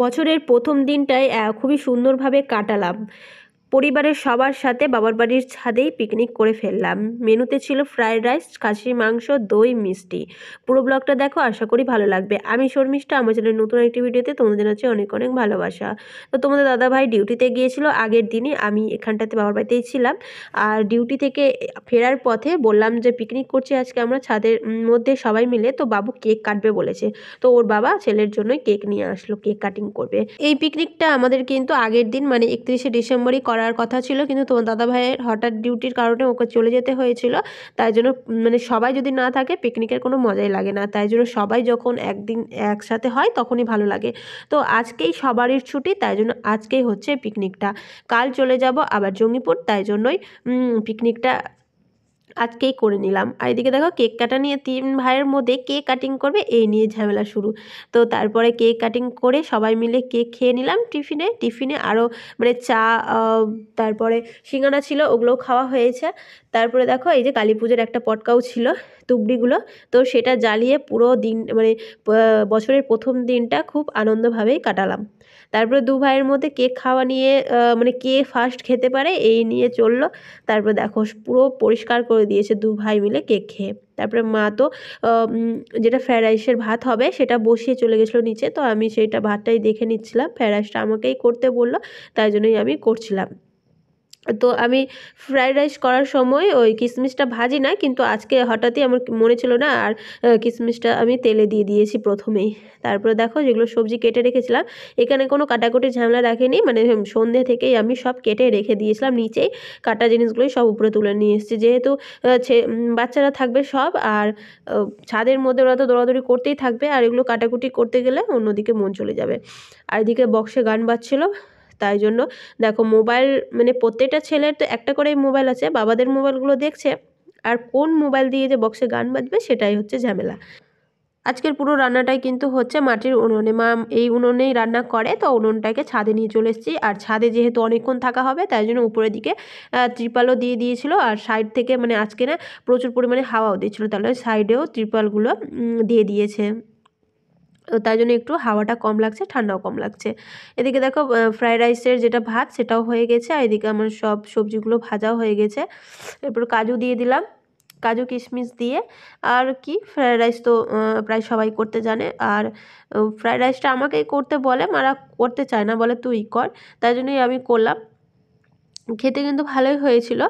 বছরের প্রথম দিনটায় খুবই সুন্দরভাবে কাটালাম। পরিবারের সবার সাথে বাবার বাড়ির ছাদেই পিকনিক করে ফেললাম। মেনুতে ছিল ফ্রাইড রাইস, খাসির মাংস, দই, মিষ্টি। পুরো ব্লগটা দেখো, আশা করি ভালো লাগবে। আমি শর্মিষ্ঠা, আমার চ্যানেলের নতুন একটি ভিডিওতে তোমাদের জানাচ্ছি অনেক অনেক ভালোবাসা। তো তোমাদের দাদাভাই ডিউটিতে গিয়েছিল আগের দিনই, আমি এখানটাতে বাবার বাড়িতেই ছিলাম। আর ডিউটি থেকে ফেরার পথে বললাম যে পিকনিক করছি আজকে আমরা ছাদের মধ্যে সবাই মিলে, তো বাবু কেক কাটবে বলেছে। তো ওর বাবা ছেলের জন্যই কেক নিয়ে আসলো, কেক কাটিং করবে। এই পিকনিকটা আমাদের কিন্তু আগের দিন মানে 31শে ডিসেম্বরই করার কথা ছিল, কিন্তু তোমার দাদা ভাইয়ের হঠাৎ ডিউটির কারণে ওকে চলে যেতে হয়েছিল। তাই জন্য মানে সবাই যদি না থাকে পিকনিকের কোনো মজাই লাগে না। তাই জন্য সবাই যখন একদিন একসাথে হয় তখনই ভালো লাগে। তো আজকেই সবারই ছুটি, তাই জন্য আজকেই হচ্ছে পিকনিকটা। কাল চলে যাব আবার জঙ্গিপুর, তাই জন্যই পিকনিকটা আজকেই করে নিলাম। আর এদিকে দেখো কেক কাটা নিয়ে 3 ভাইয়ের মধ্যে কেক কাটিং করবে এই নিয়ে ঝামেলা শুরু। তো তারপরে কেক কাটিং করে সবাই মিলে কেক খেয়ে নিলাম টিফিনে আরও মানে চা, তারপরে সিঙ্গারা ছিল, ওগুলোও খাওয়া হয়েছে। তারপরে দেখো এই যে কালী পুজোর একটা পটকাও ছিল, তুবড়িগুলো, তো সেটা জ্বালিয়ে পুরো দিন মানে বছরের প্রথম দিনটা খুব আনন্দভাবেই কাটালাম। তারপরে 2 ভাইয়ের মধ্যে কেক খাওয়া নিয়ে মানে কে ফার্স্ট খেতে পারে এই নিয়ে চললো। তারপরে দেখো পুরো পরিষ্কার করে দিয়েছে 2 ভাই মিলে কেক খেয়ে। তারপরে মা তো যেটা ফ্রায়েড রাইসের ভাত হবে সেটা বসিয়ে চলে গেছিলো নিচে, তো আমি সেইটা ভাতটাই দেখে নিচ্ছিলাম। ফ্রায়েড রাইসটা আমাকেই করতে বললো, তাই জন্যই আমি করছিলাম। তো আমি ফ্রায়েড রাইস করার সময় ওই কিশমিশটা ভাজি না, কিন্তু আজকে হঠাৎই আমার মনে ছিল না, আর কিশমিশটা আমি তেলে দিয়ে দিয়েছি প্রথমেই। তারপরে দেখো যেগুলো সবজি কেটে রেখেছিলাম, এখানে কোনো কাটাকুটি ঝামেলা রাখিনি, মানে সন্ধ্যে থেকেই আমি সব কেটে রেখে দিয়েছিলাম নিচেই। কাটা জিনিসগুলোই সব উপরে তুলে নিয়ে এসেছি, যেহেতু বাচ্চারা থাকবে সব, আর ছাদের মধ্যে ওরা তো দৌড়াদৌড়ি করতেই থাকবে, আর এগুলো কাটাকুটি করতে গেলে অন্যদিকে মন চলে যাবে। আর এদিকে বক্সে গান বাজছিল, তাই জন্য দেখো মোবাইল মানে প্রত্যেকটা ছেলের তো একটা করেই মোবাইল আছে, বাবাদের মোবাইলগুলো দেখছে, আর কোন মোবাইল দিয়ে যে বক্সে গান বাজবে সেটাই হচ্ছে ঝামেলা। আজকের পুরো রান্নাটাই কিন্তু হচ্ছে মাটির উনুনে, মা এই উনুনেই রান্না করে, তো উনুনটাকে ছাদে নিয়ে চলে এসেছি। আর ছাদে যেহেতু অনেকক্ষণ থাকা হবে তাই জন্য উপরের দিকে ত্রিপালও দিয়ে দিয়েছিল, আর সাইড থেকে মানে আজকে না প্রচুর পরিমাণে হাওয়াও দিচ্ছিলো, তাহলে সাইডেও ত্রিপালগুলো দিয়ে দিয়েছে। তাই জন্য একটু হাওয়াটা কম লাগছে, ঠান্ডাও কম লাগছে। এদিকে দেখো ফ্রায়েড রাইসের যেটা ভাত সেটাও হয়ে গেছে, আর এদিকে আমার সব সবজিগুলো ভাজাও হয়ে গেছে। এরপর কাজু দিয়ে দিলাম, কাজু কিশমিশ দিয়ে। আর কি ফ্রায়েড রাইস তো প্রায় সবাই করতে জানে, আর ফ্রায়েড রাইসটা আমাকেই করতে বলে, মারা করতে চায় না, বলে তুই কর, তাই জন্যই আমি করলাম। খেতে কিন্তু ভালোই হয়েছিল।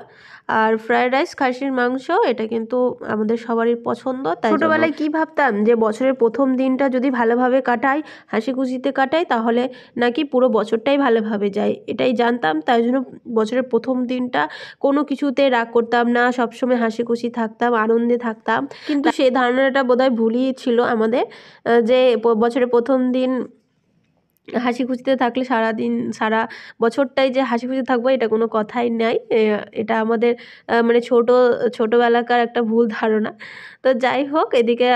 আর ফ্রায়েড রাইস, খাসির মাংস, এটা কিন্তু আমাদের সবারই পছন্দ। তাই ছোটোবেলায় কী ভাবতাম যে বছরের প্রথম দিনটা যদি ভালোভাবে কাটাই, হাসি খুশিতে কাটাই, তাহলে নাকি পুরো বছরটাই ভালোভাবে যায়, এটাই জানতাম। তাই জন্য বছরের প্রথম দিনটা কোনো কিছুতে রাগ করতাম না, সবসময় হাসি খুশি থাকতাম, আনন্দে থাকতাম। কিন্তু সেই ধারণাটা বোধহয় ভুলই ছিল আমাদের, যে বছরের প্রথম দিন হাসি খুশিতে থাকলে সারাদিন সারা বছরটাই যে হাসি খুশি থাকবো এটা কোনো কথাই নাই। এটা আমাদের মানে ছোটোবেলাকার একটা ভুল ধারণা। তো যাই হোক, এদিকে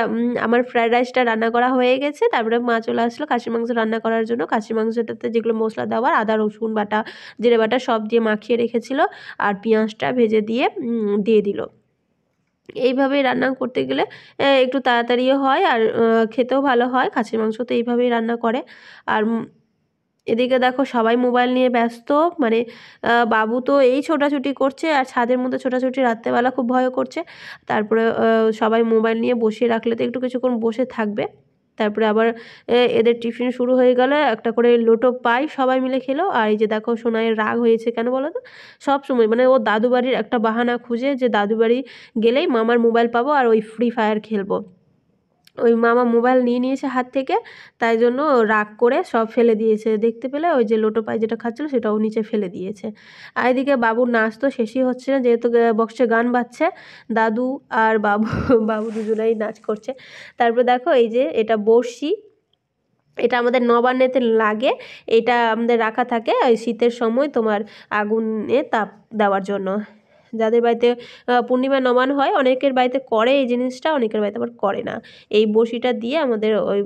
আমার ফ্রায়েড রাইসটা রান্না করা হয়ে গেছে। তারপরে মা চলে আসলো খাসির মাংস রান্না করার জন্য। খাসির মাংসটাতে যেগুলো মশলা দেওয়ার, আদা রসুন বাটা, জিরে বাটা সব দিয়ে মাখিয়ে রেখেছিল, আর পেঁয়াজটা ভেজে দিয়ে দিয়ে দিল। এইভাবেই রান্না করতে গেলে একটু তাড়াতাড়িও হয়, আর খেতেও ভালো হয়। খাসির মাংস তো এইভাবেই রান্না করে। আর এদিকে দেখো সবাই মোবাইল নিয়ে ব্যস্ত, মানে বাবু তো এই ছোটাছুটি করছে, আর ছাদের মধ্যে ছোটাছুটি রাত্রেবেলা খুব ভয় করছে। তারপরে সবাই মোবাইল নিয়ে বসিয়ে রাখলে তো একটু কিছুক্ষণ বসে থাকবে। তারপরে আবার এদের টিফিন শুরু হয়ে গেলে একটা করে লোটো পাই সবাই মিলে খেলো। আর এই যে দেখো সোনাইয়ের রাগ হয়েছে কেন বলো তো, সব সময় মানে ও দাদু বাড়ির একটা বাহানা খুঁজে, যে দাদু বাড়ি গেলেই মামার মোবাইল পাবো আর ওই ফ্রি ফায়ার খেলবো। ওই মামা মোবাইল নিয়ে নিয়েছে হাত থেকে, তাই জন্য রাগ করে সব ফেলে দিয়েছে। দেখতে পেলে ওই যে লোটো পাই যেটা খাচ্ছিল সেটাও নিচে ফেলে দিয়েছে। আর এদিকে বাবুর নাচ তো শেষই হচ্ছে না, যেহেতু বক্সে গান বাজছে, দাদু আর বাবু বাবু দুজনেই নাচ করছে। তারপর দেখো এই যে এটা বড়শি, এটা আমাদের নবান্নেতে লাগে, এটা আমাদের রাখা থাকে ওই শীতের সময় তোমার আগুনে তাপ দেওয়ার জন্য। যাদের বাড়িতে পূর্ণিমা নবান্ন হয়, অনেকের বাড়িতে করে এই জিনিসটা, অনেকের বাড়িতে আবার করে না। এই বড়শিটা দিয়ে আমাদের ওই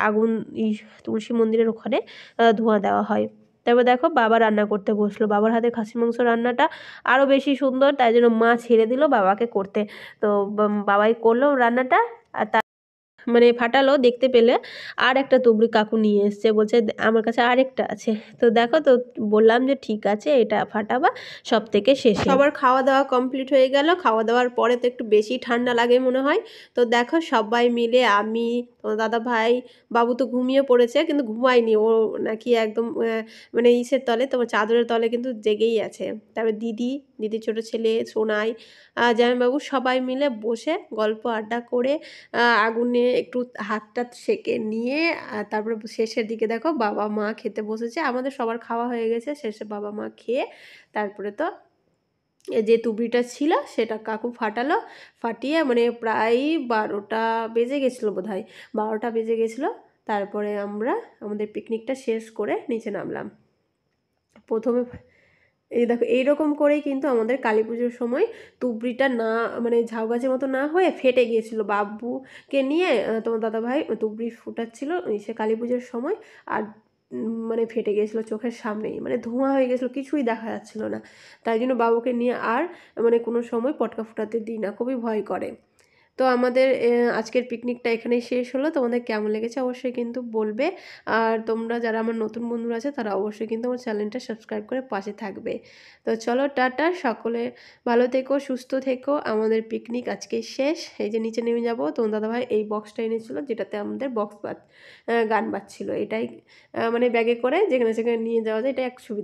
আগুন তুলসী মন্দিরের ওখানে ধোঁয়া দেওয়া হয়। তারপর দেখো বাবা রান্না করতে বসলো, বাবার হাতে খাসির মাংস রান্নাটা আরও বেশি সুন্দর, তাই জন্য মা ছেড়ে দিল বাবাকে করতে। তো বাবাই করলো রান্নাটা। আর মানে ফাটালো দেখতে পেলে, আর একটা তুবড়ি কাকু নিয়ে এসছে, বলছে আমার কাছে আরেকটা আছে। তো দেখো, তো বললাম যে ঠিক আছে এটা ফাটাবা সব থেকে শেষে। সবার খাওয়া দাওয়া কমপ্লিট হয়ে গেল। খাওয়া দাওয়ার পরে তো একটু বেশি ঠান্ডা লাগে মনে হয়। তো দেখো সবাই মিলে, আমি, তোমার দাদা ভাই, বাবু তো ঘুমিয়ে পড়েছে কিন্তু ঘুমায়নি, ও নাকি একদম মানে ইসের তলে, তোমার চাদরের তলে কিন্তু জেগেই আছে। তারপর দিদির ছোট ছেলে সোনাই, জামাইবাবু সবাই মিলে বসে গল্প আড্ডা করে আগুনে একটু হাত সেঁকে নিয়ে তারপরে শেষের দিকে দেখো বাবা মা খেতে বসেছে। আমাদের সবার খাওয়া হয়ে গেছে, শেষে বাবা মা খেয়ে তারপরে তো যে তুবড়িটা ছিল সেটা কাকু ফাটালো। ফাটিয়ে মানে প্রায় 12টা বেজে গেছিলো, বোধহয় 12টা বেজে গেছিলো। তারপরে আমরা আমাদের পিকনিকটা শেষ করে নিচে নামলাম। প্রথমে এই দেখো এইরকম করেই কিন্তু আমাদের কালী পুজোর সময় তুবড়িটা না মানে ঝাউ গাছের মতো না হয়ে ফেটে গিয়েছিল। বাবুকে নিয়ে তোমার দাদাভাই তুবড়ি ফুটাচ্ছিল সে কালী পুজোর সময়, আর মানে ফেটে গিয়েছিলো চোখের সামনেই, মানে ধোঁয়া হয়ে গেছিলো, কিছুই দেখা যাচ্ছিল না। তাই জন্য বাবুকে নিয়ে আর মানে কোনো সময় পটকা ফুটাতে দিই না, খুবই ভয় করে। তো আমাদের আজকের পিকনিকটা এখানেই শেষ হলো। তোমাদের কেমন লেগেছে অবশ্যই কিন্তু বলবে। আর তোমরা যারা আমার নতুন বন্ধুরা আছে তারা অবশ্যই কিন্তু আমার চ্যানেলটা সাবস্ক্রাইব করে পাশে থাকবে। তো চলো টাটা, সকলে ভালো থেকো, সুস্থ থেকো। আমাদের পিকনিক আজকে শেষ। এই যে নিচে নেমে যাবো। তোমার দাদাভাই এই বক্সটা এনেছিল যেটাতে আমাদের গান বাজছিল, এটাই মানে ব্যাগে করে যেখানে সেখানে নিয়ে যাওয়া যায়, এটা এক সুবিধা।